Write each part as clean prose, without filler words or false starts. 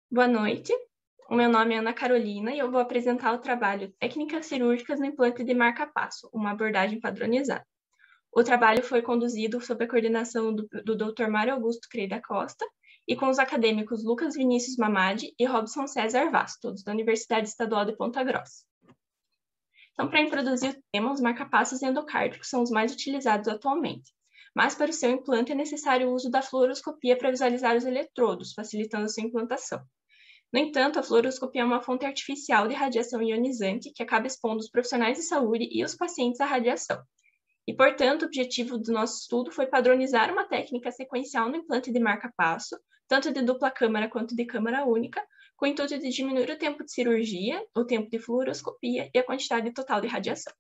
Boa noite, o meu nome é Ana Carolina e eu vou apresentar o trabalho Técnicas Cirúrgicas no Implante de Marca-Passo, uma abordagem padronizada. O trabalho foi conduzido sob a coordenação do Dr. Mário Augusto Crei da Costa e com os acadêmicos Lucas Vinícius Mamadi e Robson César Vaz, todos da Universidade Estadual de Ponta Grossa. Então, para introduzir o tema, os marca-passos endocárdicos são os mais utilizados atualmente. Mas para o seu implante é necessário o uso da fluoroscopia para visualizar os eletrodos, facilitando a sua implantação. No entanto, a fluoroscopia é uma fonte artificial de radiação ionizante que acaba expondo os profissionais de saúde e os pacientes à radiação. E, portanto, o objetivo do nosso estudo foi padronizar uma técnica sequencial no implante de marca-passo, tanto de dupla câmara quanto de câmara única, com o intuito de diminuir o tempo de cirurgia, o tempo de fluoroscopia e a quantidade total de radiação.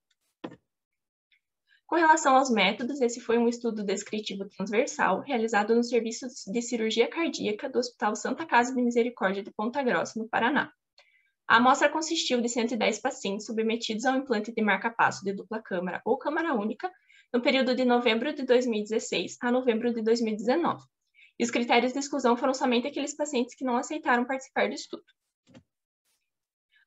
Com relação aos métodos, esse foi um estudo descritivo transversal realizado no Serviço de Cirurgia Cardíaca do Hospital Santa Casa de Misericórdia de Ponta Grossa, no Paraná. A amostra consistiu de 110 pacientes submetidos ao implante de marca-passo de dupla câmara ou câmara única no período de novembro de 2016 a novembro de 2019. E os critérios de exclusão foram somente aqueles pacientes que não aceitaram participar do estudo.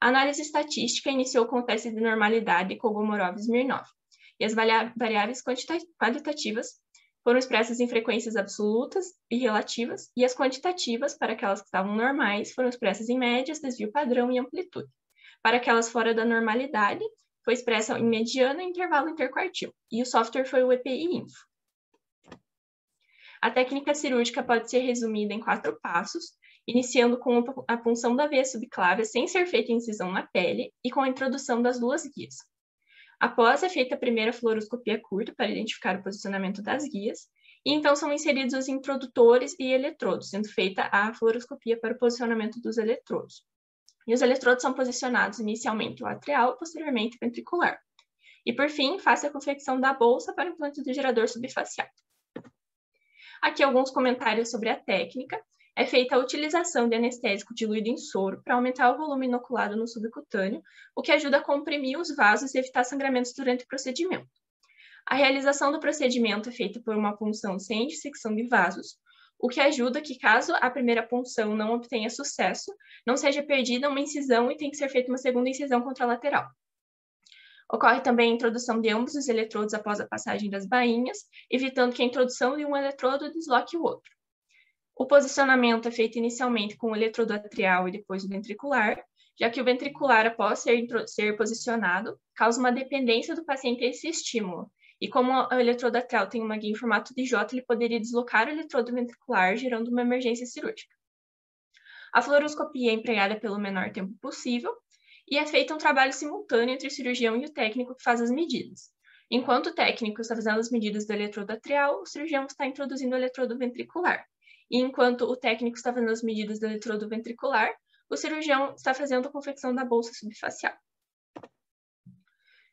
A análise estatística iniciou com o teste de normalidade Kolmogorov-Smirnov. E as variáveis qualitativas foram expressas em frequências absolutas e relativas, e as quantitativas, para aquelas que estavam normais, foram expressas em médias, desvio padrão e amplitude. Para aquelas fora da normalidade, foi expressa em mediana e intervalo interquartil, e o software foi o EPI-Info. A técnica cirúrgica pode ser resumida em 4 passos, iniciando com a punção da veia subclávia sem ser feita incisão na pele e com a introdução das 2 guias. Após é feita a primeira fluoroscopia curta para identificar o posicionamento das guias, e então são inseridos os introdutores e eletrodos, sendo feita a fluoroscopia para o posicionamento dos eletrodos. E os eletrodos são posicionados inicialmente o atrial, posteriormente o ventricular. E por fim, faça a confecção da bolsa para o implante do gerador subfacial. Aqui alguns comentários sobre a técnica. É feita a utilização de anestésico diluído em soro para aumentar o volume inoculado no subcutâneo, o que ajuda a comprimir os vasos e evitar sangramentos durante o procedimento. A realização do procedimento é feita por uma punção sem dissecção de vasos, o que ajuda que, caso a primeira punção não obtenha sucesso, não seja perdida uma incisão e tem que ser feita uma segunda incisão contralateral. Ocorre também a introdução de ambos os eletrodos após a passagem das bainhas, evitando que a introdução de um eletrodo desloque o outro. O posicionamento é feito inicialmente com o eletrodo atrial e depois o ventricular, já que o ventricular, após ser posicionado, causa uma dependência do paciente a esse estímulo. E como o eletrodo atrial tem uma guia em formato de J, ele poderia deslocar o eletrodo ventricular, gerando uma emergência cirúrgica. A fluoroscopia é empregada pelo menor tempo possível e é feito um trabalho simultâneo entre o cirurgião e o técnico que faz as medidas. Enquanto o técnico está fazendo as medidas do eletrodo atrial, o cirurgião está introduzindo o eletrodo ventricular. E enquanto o técnico está fazendo as medidas do eletrodo ventricular, o cirurgião está fazendo a confecção da bolsa subfacial.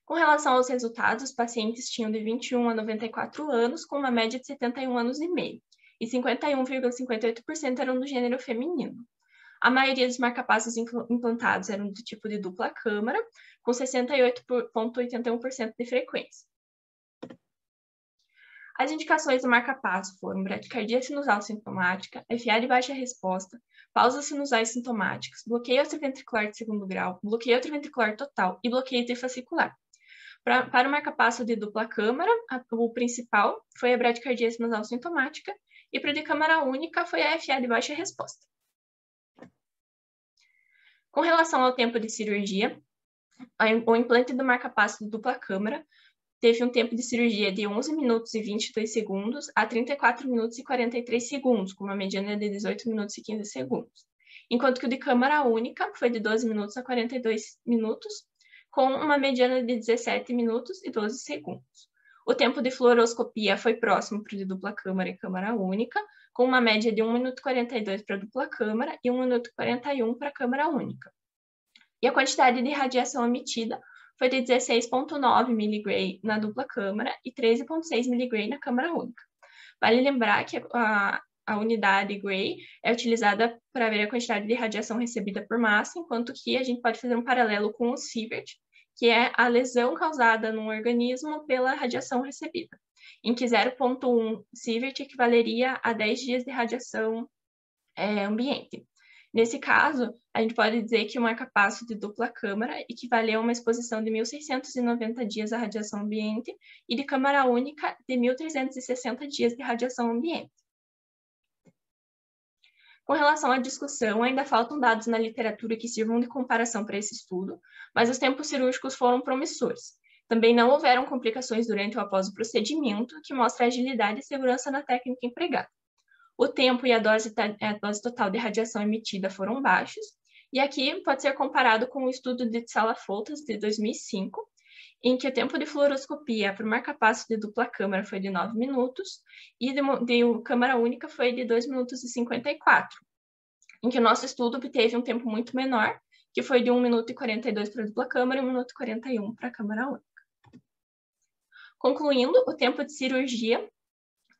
Com relação aos resultados, os pacientes tinham de 21 a 94 anos, com uma média de 71 anos e meio, e 51,58% eram do gênero feminino. A maioria dos marca-passos implantados eram do tipo de dupla câmara, com 68,81% de frequência. As indicações do marca-passo foram bradicardia sinusal sintomática, FA de baixa resposta, pausas sinusais sintomáticas, bloqueio atrioventricular de segundo grau, bloqueio atrioventricular total e bloqueio trifascicular. Para o marca-passo de dupla câmara, o principal foi a bradicardia sinusal sintomática e para o de câmara única foi a FA de baixa resposta. Com relação ao tempo de cirurgia, o implante do marca-passo de dupla câmara teve um tempo de cirurgia de 11 minutos e 22 segundos a 34 minutos e 43 segundos, com uma mediana de 18 minutos e 15 segundos. Enquanto que o de câmara única foi de 12 minutos a 42 minutos, com uma mediana de 17 minutos e 12 segundos. O tempo de fluoroscopia foi próximo para o de dupla câmara e câmara única, com uma média de 1 minuto e 42 para a dupla câmara e 1 minuto e 41 para a câmara única. E a quantidade de radiação emitida foi de 16,9 mg na dupla câmara e 13,6 mg na câmara única. Vale lembrar que a unidade Gray é utilizada para ver a quantidade de radiação recebida por massa, enquanto que a gente pode fazer um paralelo com o sievert, que é a lesão causada num organismo pela radiação recebida, em que 0,1 sievert equivaleria a 10 dias de radiação ambiente. Nesse caso, a gente pode dizer que o marca-passo de dupla câmara equivale a uma exposição de 1.690 dias à radiação ambiente e de câmara única de 1.360 dias de radiação ambiente. Com relação à discussão, ainda faltam dados na literatura que sirvam de comparação para esse estudo, mas os tempos cirúrgicos foram promissores. Também não houveram complicações durante ou após o procedimento, que mostra a agilidade e segurança na técnica empregada. O tempo e a dose total de radiação emitida foram baixos, e aqui pode ser comparado com o estudo de Tsala-Foltas, de 2005, em que o tempo de fluoroscopia para o marca-passo de dupla câmara foi de 9 minutos e de câmara única foi de 2 minutos e 54, em que o nosso estudo obteve um tempo muito menor, que foi de 1 minuto e 42 para a dupla câmara e 1 minuto e 41 para a câmara única. Concluindo, o tempo de cirurgia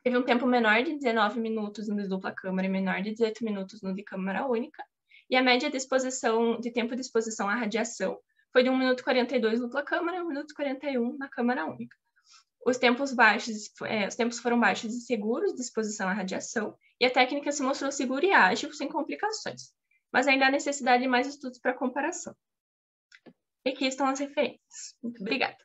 teve um tempo menor de 19 minutos no de dupla câmara e menor de 18 minutos no de câmara única, e a média de tempo de exposição à radiação foi de 1 minuto e 42 na dupla câmara e 1 minuto e 41 na câmara única. Os tempos foram baixos e seguros de exposição à radiação, e a técnica se mostrou segura e ágil, sem complicações, mas ainda há necessidade de mais estudos para comparação. E aqui estão as referências. Muito obrigada.